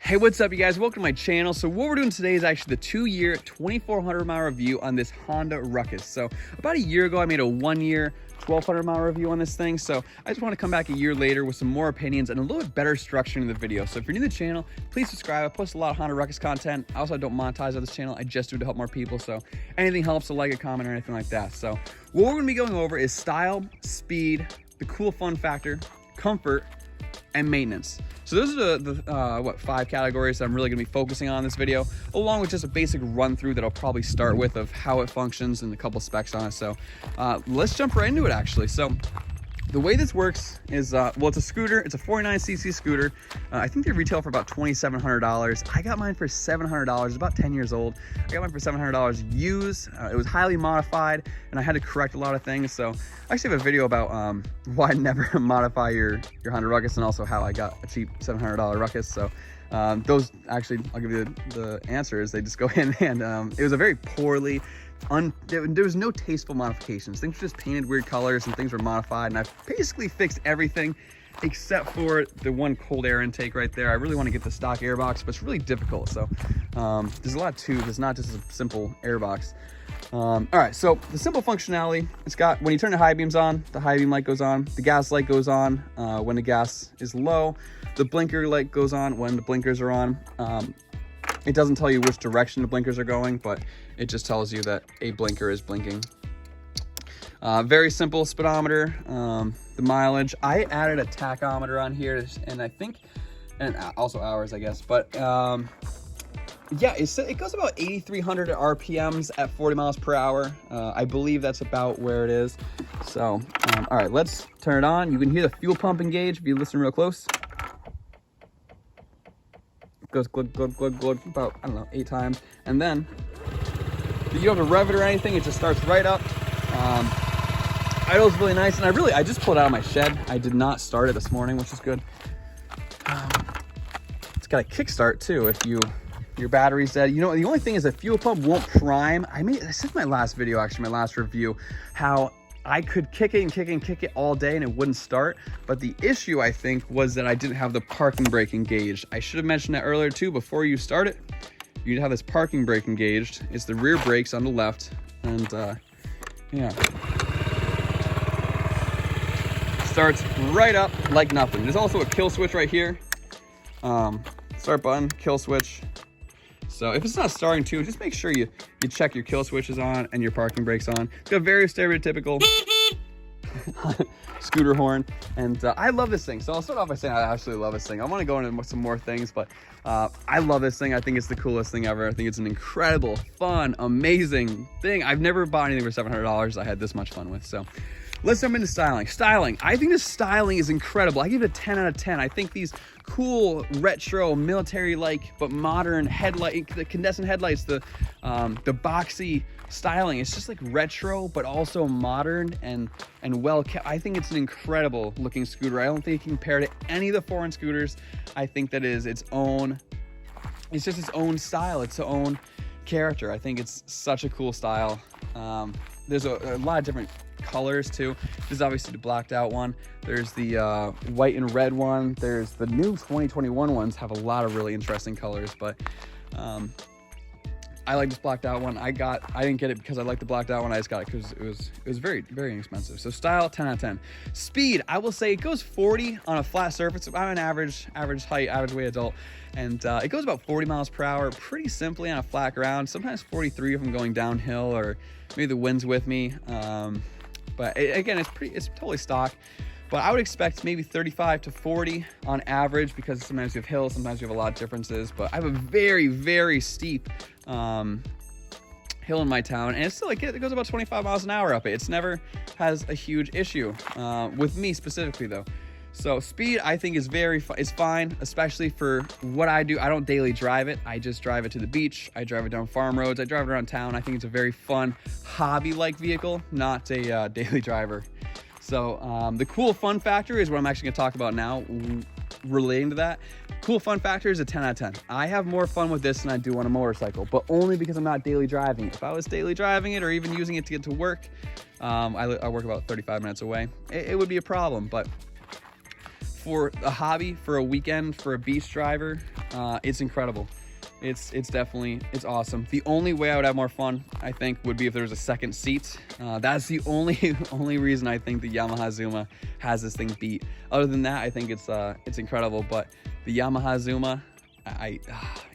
Hey, what's up, you guys? Welcome to my channel. So what we're doing today is actually the 2-year 2,400 mile review on this Honda Ruckus. So about a year ago, I made a 1-year 1,200 mile review on this thing. So I just want to come back a year later with some more opinions and a little bit better structure in the video. So if you're new to the channel, please subscribe. I post a lot of Honda Ruckus content. I also don't monetize on this channel. I just do it to help more people. So anything helps, so like, a comment, or anything like that. So what we're going to be going over is style, speed, the cool fun factor, comfort, and maintenance. So those are the 5 categories that I'm really going to be focusing on in this video, along with just a basic run through that I'll probably start with of how it functions and a couple specs on it. So let's jump right into it actually. So the way this works is, well, it's a scooter. It's a 49cc scooter. I think they retail for about $2,700. I got mine for $700. It's about 10 years old. I got mine for $700 used. It was highly modified, and I had to correct a lot of things. So I actually have a video about why never modify your Honda Ruckus, and also how I got a cheap $700 Ruckus. So those actually, I'll give you the answers. They just go in, and it was a very poorly there was no tasteful modifications. Things were just painted weird colors and things were modified, and I've basically fixed everything except for the one cold air intake right there. I really want to get the stock air box, but it's really difficult. So there's a lot to it. It's not just a simple air box. All right, so the simple functionality, it's got, when you turn the high beams on, the high beam light goes on, the gas light goes on when the gas is low, the blinker light goes on when the blinkers are on. It doesn't tell you which direction the blinkers are going, but it just tells you that a blinker is blinking. Very simple speedometer. The mileage, I added a tachometer on here, and I think, and also hours, I guess, but yeah, it goes about 8,300 RPMs at 40 miles per hour. I believe that's about where it is. So, all right, let's turn it on. You can hear the fuel pump engage if you listen real close. Goes glug, glug, glug, glug, about, I don't know, 8 times. And then you don't have to rev it or anything. It just starts right up. Idle's really nice. And I just pulled it out of my shed. I did not start it this morning, which is good. It's got a kickstart too if your battery's dead. You know, the only thing is the fuel pump won't prime. I said in my last video, actually, my last review, how I could kick it and kick it and kick it all day and it wouldn't start. But the issue, I think, was that I didn't have the parking brake engaged. I should have mentioned that earlier too. Before you start it, you need to have this parking brake engaged. It's the rear brakes on the left. And yeah. Starts right up like nothing. There's also a kill switch right here. Start button, kill switch. So if it's not starting to, just make sure you check your kill switches on and your parking brakes on. It's got a very stereotypical scooter horn, and I love this thing. So I'll start off by saying I absolutely love this thing. I want to go into some more things, but I love this thing. I think it's the coolest thing ever. I think it's an incredible, fun, amazing thing. I've never bought anything for $700 I had this much fun with. So let's jump into styling. Styling, I think the styling is incredible. I give it a 10 out of 10. I think these cool retro military-like but modern headlight, the incandescent headlights, the boxy styling, it's just like retro but also modern and well kept. I think it's an incredible looking scooter. I don't think it can compare to any of the foreign scooters. I think that is its own, it's just its own style, its own character. I think it's such a cool style. There's a lot of different colors too. This is obviously the blacked out one. There's the white and red one. There's the new 2021 ones, have a lot of really interesting colors, but I like this blacked out one. I didn't get it because I like the blacked out one. I just got it because it was very, very inexpensive. So style, 10 out of 10. Speed, I will say it goes 40 on a flat surface. I'm an average height, average weight adult, and it goes about 40 miles per hour pretty simply on a flat ground. Sometimes 43 if I'm going downhill or maybe the wind's with me. But again, it's totally stock. But I would expect maybe 35 to 40 on average, because sometimes you have hills, sometimes you have a lot of differences. But I have a very, very steep hill in my town, and it's still like it goes about 25 miles an hour up it. It's never has a huge issue with me specifically though. So speed, I think, is fine, especially for what I do. I don't daily drive it. I just drive it to the beach. I drive it down farm roads. I drive it around town. I think it's a very fun hobby-like vehicle, not a daily driver. So the cool fun factor is what I'm actually gonna talk about now, relating to that. Cool fun factor is a 10 out of 10. I have more fun with this than I do on a motorcycle, but only because I'm not daily driving it. If I was daily driving it or even using it to get to work, I work about 35 minutes away, it would be a problem. But for a hobby, for a weekend, for a beach driver, it's incredible. It's definitely, it's awesome. The only way I would have more fun, I think, would be if there was a second seat. That's the only reason I think the Yamaha Zuma has this thing beat. Other than that, I think it's incredible. But the Yamaha Zuma,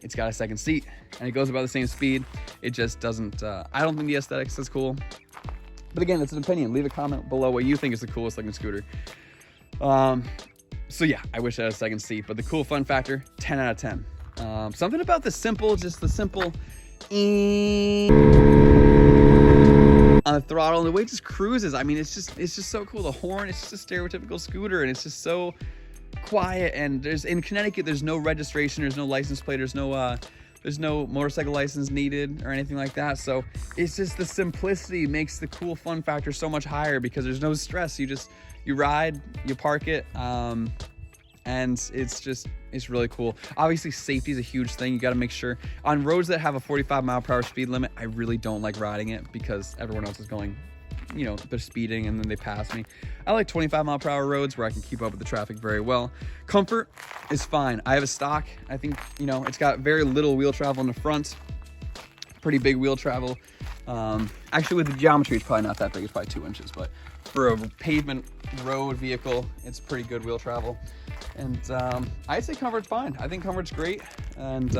it's got a second seat and it goes about the same speed. It just doesn't, I don't think the aesthetics is cool. But again, it's an opinion. Leave a comment below what you think is the coolest looking scooter. So yeah, I wish I had a second seat, but the cool fun factor, 10 out of 10. Something about the simple, just the simple on the throttle and the way it just cruises. I mean, it's just so cool. The horn, it's just a stereotypical scooter, and it's just so quiet. And in Connecticut, there's no registration, there's no license plate, there's no motorcycle license needed or anything like that. So it's just the simplicity makes the cool fun factor so much higher because there's no stress. You ride, you park it, and it's really cool. Obviously, safety is a huge thing. You got to make sure on roads that have a 45-mile-per-hour speed limit, I really don't like riding it because everyone else is going, you know, they're speeding and then they pass me. I like 25-mile-per-hour roads where I can keep up with the traffic very well. Comfort is fine. I have a stock. I think, you know, it's got very little wheel travel in the front, pretty big wheel travel. Actually, with the geometry, it's probably not that big. It's probably 2 inches, but for a pavement road vehicle, it's pretty good wheel travel. And I'd say comfort's fine. I think comfort's great. And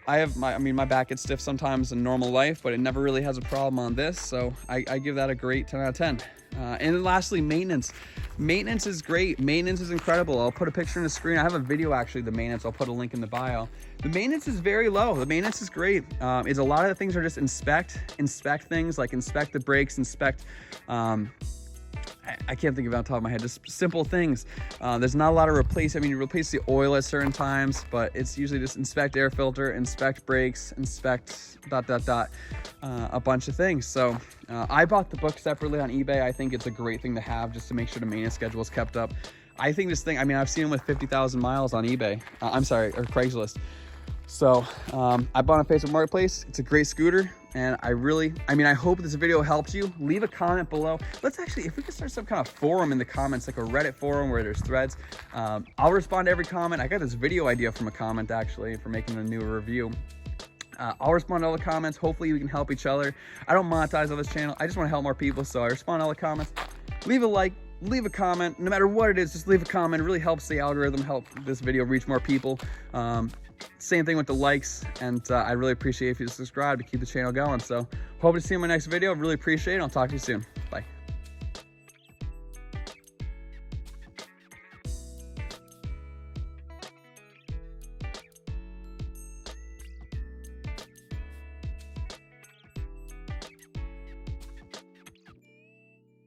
my back gets stiff sometimes in normal life, but it never really has a problem on this. So I give that a great 10 out of 10. And then lastly, maintenance. Maintenance is great. Maintenance is incredible. I'll put a picture on the screen. I have a video actually, the maintenance. I'll put a link in the bio. The maintenance is very low. The maintenance is great. It's a lot of the things are just inspect things, like inspect the brakes, inspect, I can't think of it on top of my head, just simple things. There's not a lot of replace. I mean, you replace the oil at certain times, but it's usually just inspect air filter, inspect brakes, inspect ... a bunch of things. So I bought the book separately on eBay. I think it's a great thing to have just to make sure the maintenance schedule is kept up. I think this thing, I mean, I've seen them with 50,000 miles on eBay. I'm sorry, or Craigslist. So I bought on Facebook Marketplace. It's a great scooter. And I hope this video helps you. Leave a comment below. Let's actually, if we could start some kind of forum in the comments, like a Reddit forum where there's threads. I'll respond to every comment. I got this video idea from a comment actually for making a new review. I'll respond to all the comments. Hopefully we can help each other. I don't monetize on this channel. I just want to help more people. So I respond to all the comments. Leave a like, leave a comment. No matter what it is, just leave a comment. It really helps the algorithm, help this video reach more people. Same thing with the likes, and I really appreciate if you subscribe to keep the channel going. So hope to see you in my next video. Really appreciate it. I'll talk to you soon. Bye.